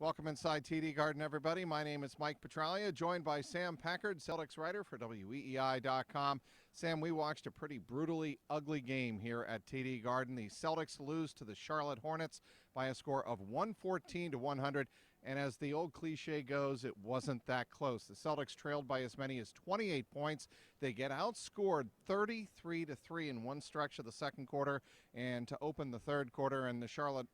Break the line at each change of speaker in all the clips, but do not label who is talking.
Welcome inside TD Garden, everybody. My name is Mike Petraglia, joined by Sam Packard, Celtics writer for WEEI.com. Sam, we watched a pretty brutally ugly game here at TD Garden. The Celtics lose to the Charlotte Hornets by a score of 114-100. And as the old cliche goes, it wasn't that close. The Celtics trailed by as many as 28 points. They get outscored 33-3 in one stretch of the second quarter and to open the third quarter, and the Charlotte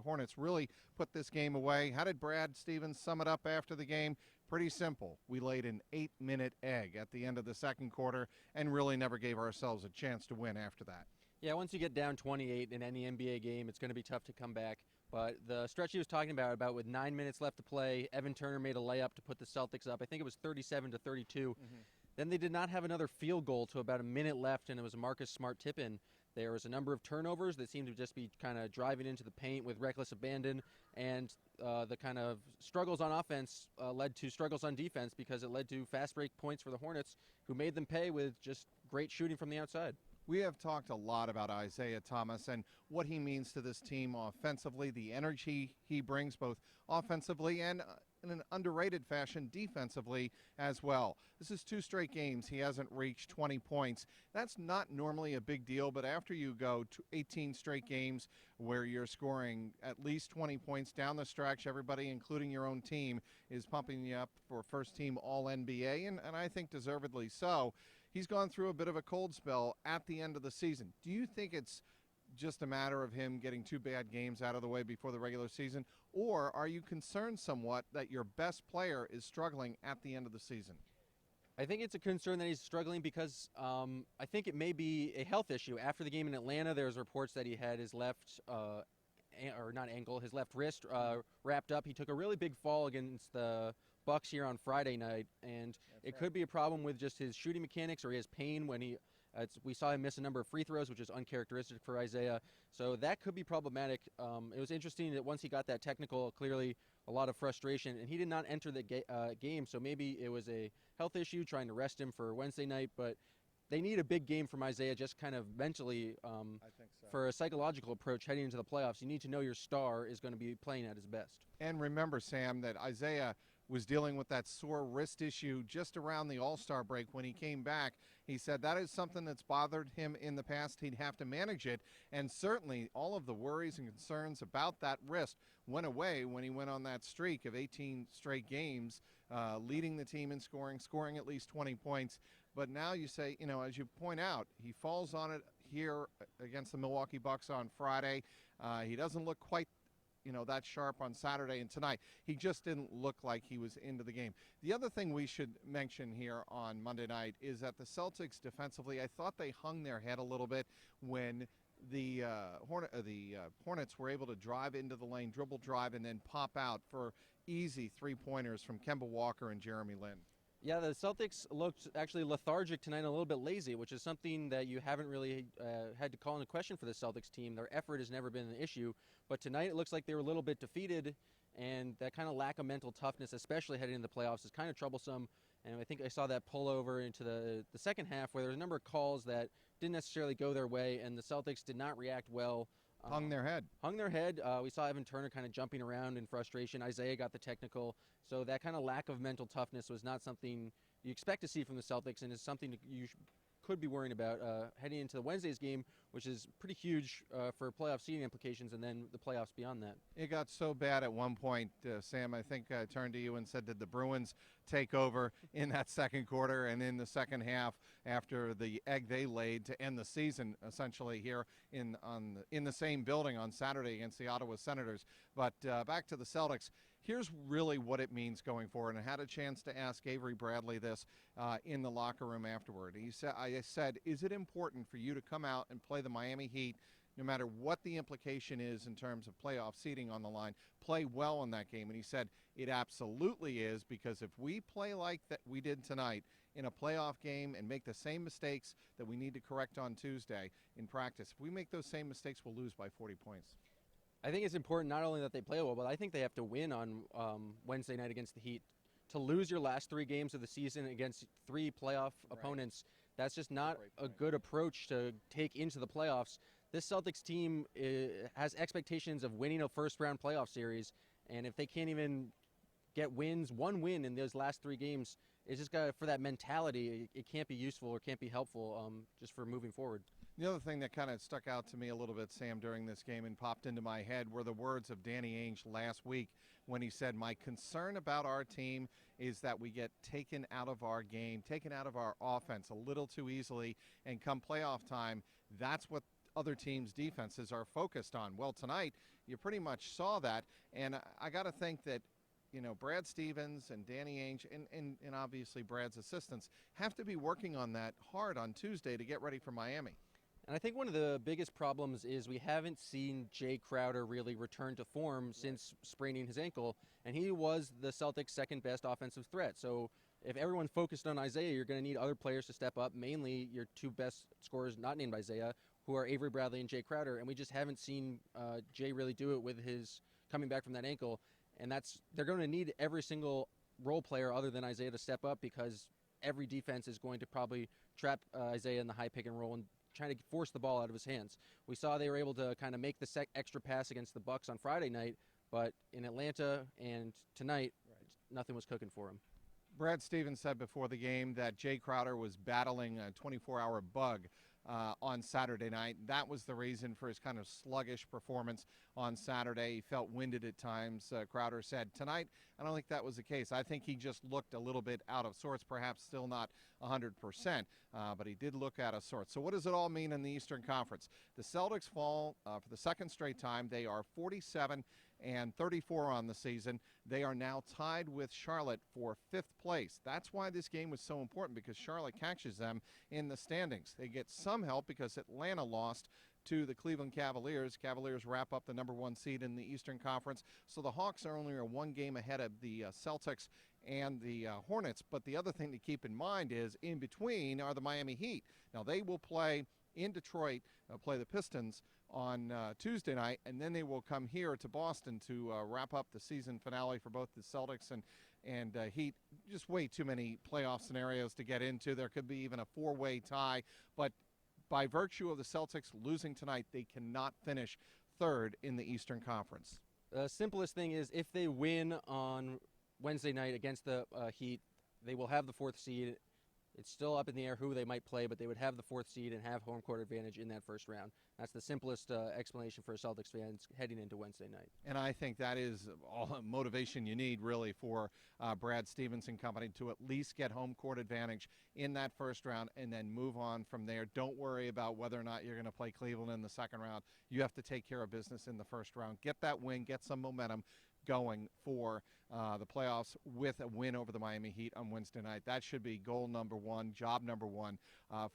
Hornets really put this game away. How did Brad Stevens sum it up after the game? Pretty simple. We laid an 8-minute egg at the end of the second quarter and really never gave ourselves a chance to win after that.
Yeah, once you get down 28 in any NBA game, it's going to be tough to come back. But the stretch he was talking about with 9 minutes left to play, Evan Turner made a layup to put the Celtics up. I think it was 37-32. Then they did not have another field goal to about a minute left, and it was a Marcus Smart tip-in. There was a number of turnovers that seemed to just be kind of driving into the paint with reckless abandon, and the kind of struggles on offense led to struggles on defense because it led to fast break points for the Hornets, who made them pay with just great shooting from the outside.
We have talked a lot about Isaiah Thomas and what he means to this team offensively, the energy he brings both offensively and in an underrated fashion defensively as well. This is 2 straight games he hasn't reached 20 points. That's not normally a big deal, but after you go to 18 straight games where you're scoring at least 20 points down the stretch, everybody, including your own team, is pumping you up for first-team All-NBA, and I think deservedly so. He's gone through a bit of a cold spell at the end of the season. Do you think it's just a matter of him getting 2 bad games out of the way before the regular season, or are you concerned somewhat that your best player is struggling at the end of the season?
I think it's a concern that he's struggling because I think it may be a health issue. After the game in Atlanta, there's reports that he had his left his left wrist wrapped up. He took a really big fall against the Bucks here on Friday night, and it could be a problem with just his shooting mechanics, or he has pain when we saw him miss a number of free throws, which is uncharacteristic for Isaiah. So that could be problematic. It was interesting that once he got that technical, clearly a lot of frustration, and he did not enter the game, so maybe it was a health issue trying to rest him for Wednesday night, but they need a big game from Isaiah just kind of mentally I think so. For a psychological approach heading into the playoffs. You need to know your star is going to be playing at his best.
And remember, Sam, that Isaiah was dealing with that sore wrist issue just around the All-Star break. When he came back, he said that is something that's bothered him in the past. He'd have to manage it, and certainly all of the worries and concerns about that wrist went away when he went on that streak of 18 straight games, leading the team in scoring at least 20 points. But now you say, as you point out, he falls on it here against the Milwaukee Bucks on Friday. He doesn't look quite that sharp on Saturday, and tonight he just didn't look like he was into the game. The other thing we should mention here on Monday night is that the Celtics defensively, I thought they hung their head a little bit when the Hornets were able to drive into the lane, dribble drive, and then pop out for easy 3-pointers from Kemba Walker and Jeremy Lin.
Yeah, the Celtics looked actually lethargic tonight, a little bit lazy, which is something that you haven't really had to call into question for the Celtics team. Their effort has never been an issue, but tonight it looks like they were a little bit defeated, and that kind of lack of mental toughness, especially heading into the playoffs, is kind of troublesome. And I think I saw that pull over into the second half where there was a number of calls that didn't necessarily go their way, and the Celtics did not react well.
Hung their head.
We saw Evan Turner kind of jumping around in frustration. Isaiah got the technical. So that kind of lack of mental toughness was not something you expect to see from the Celtics, and is something you could be worrying about heading into the Wednesday's game, which is pretty huge for playoff seeding implications, and then the playoffs beyond that.
It got so bad at one point, Sam, I think I turned to you and said, did the Bruins take over in that second quarter and in the second half after the egg they laid to end the season, essentially, here in the same building on Saturday against the Ottawa Senators. But back to the Celtics. Here's really what it means going forward, and I had a chance to ask Avery Bradley this in the locker room afterward. I said, is it important for you to come out and play the Miami Heat, no matter what the implication is in terms of playoff seeding on the line, play well in that game? And he said, it absolutely is, because if we play like that we did tonight in a playoff game and make the same mistakes that we need to correct on Tuesday in practice, if we make those same mistakes, we'll lose by 40 points.
I think it's important not only that they play well, but I think they have to win on Wednesday night against the Heat. To lose your last 3 games of the season against 3 playoff opponents, that's just not a good approach to take into the playoffs. This Celtics team has expectations of winning a first-round playoff series, And if they can't even get wins, one win in those last 3 games, it's just got for that mentality. It can't be useful or can't be helpful just for moving forward.
The other thing that kind of stuck out to me a little bit, Sam, during this game and popped into my head were the words of Danny Ainge last week when he said, "My concern about our team is that we get taken out of our game, taken out of our offense a little too easily, and come playoff time, that's what other teams' defenses are focused on." Well, tonight, you pretty much saw that, and I got to think that Brad Stevens and Danny Ainge and obviously Brad's assistants have to be working on that hard on Tuesday to get ready for Miami.
And I think one of the biggest problems is we haven't seen Jay Crowder really return to form since spraining his ankle, and he was the Celtics' second best offensive threat. So if everyone's focused on Isaiah, you're going to need other players to step up, mainly your 2 best scorers not named Isaiah, who are Avery Bradley and Jay Crowder, and we just haven't seen Jay really do it with his coming back from that ankle. And they're going to need every single role player other than Isaiah to step up, because every defense is going to probably trap Isaiah in the high pick and roll and trying to force the ball out of his hands. We saw they were able to kind of make the extra pass against the Bucks on Friday night, but in Atlanta and tonight, nothing was cooking for him.
Brad Stevens said before the game that Jay Crowder was battling a 24-hour bug on Saturday night. That was the reason for his kind of sluggish performance on Saturday. He felt winded at times, Crowder said. Tonight, I don't think that was the case. I think he just looked a little bit out of sorts, perhaps still not 100%, but he did look out of sorts. So what does it all mean in the Eastern Conference? The Celtics fall for the second straight time. They are 47 and 34 on the season. They are now tied with Charlotte for 5th place. That's why this game was so important, because Charlotte catches them in the standings. They get some help because Atlanta lost to the Cleveland Cavaliers. Cavaliers wrap up the number 1 seed in the Eastern Conference. So the Hawks are only 1 game ahead of the Celtics and the Hornets. But the other thing to keep in mind is in between are the Miami Heat. Now they will play in Detroit, play the Pistons on Tuesday night, and then they will come here to Boston to wrap up the season finale for both the Celtics and Heat. Just way too many playoff scenarios to get into. There could be even a 4-way tie, but by virtue of the Celtics losing tonight, they cannot finish 3rd in the Eastern Conference.
The simplest thing is if they win on Wednesday night against the Heat, they will have the 4th seed. It's still up in the air who they might play, but they would have the 4th seed and have home court advantage in that first round. That's the simplest explanation for Celtics fans heading into Wednesday night.
And I think that is all the motivation you need, really, for Brad Stevens and company to at least get home court advantage in that first round and then move on from there. Don't worry about whether or not you're going to play Cleveland in the second round. You have to take care of business in the first round. Get that win, get some momentum going for the playoffs with a win over the Miami Heat on Wednesday night. That should be goal number 1, job number 1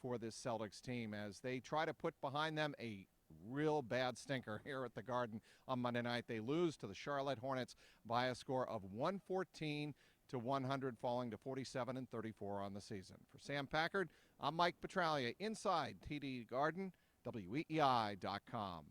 for this Celtics team as they try to put behind them a real bad stinker here at the Garden on Monday night. They lose to the Charlotte Hornets by a score of 114 to 100, falling to 47 and 34 on the season. For Sam Packard, I'm Mike Petraglia inside TD Garden, WEEI.com.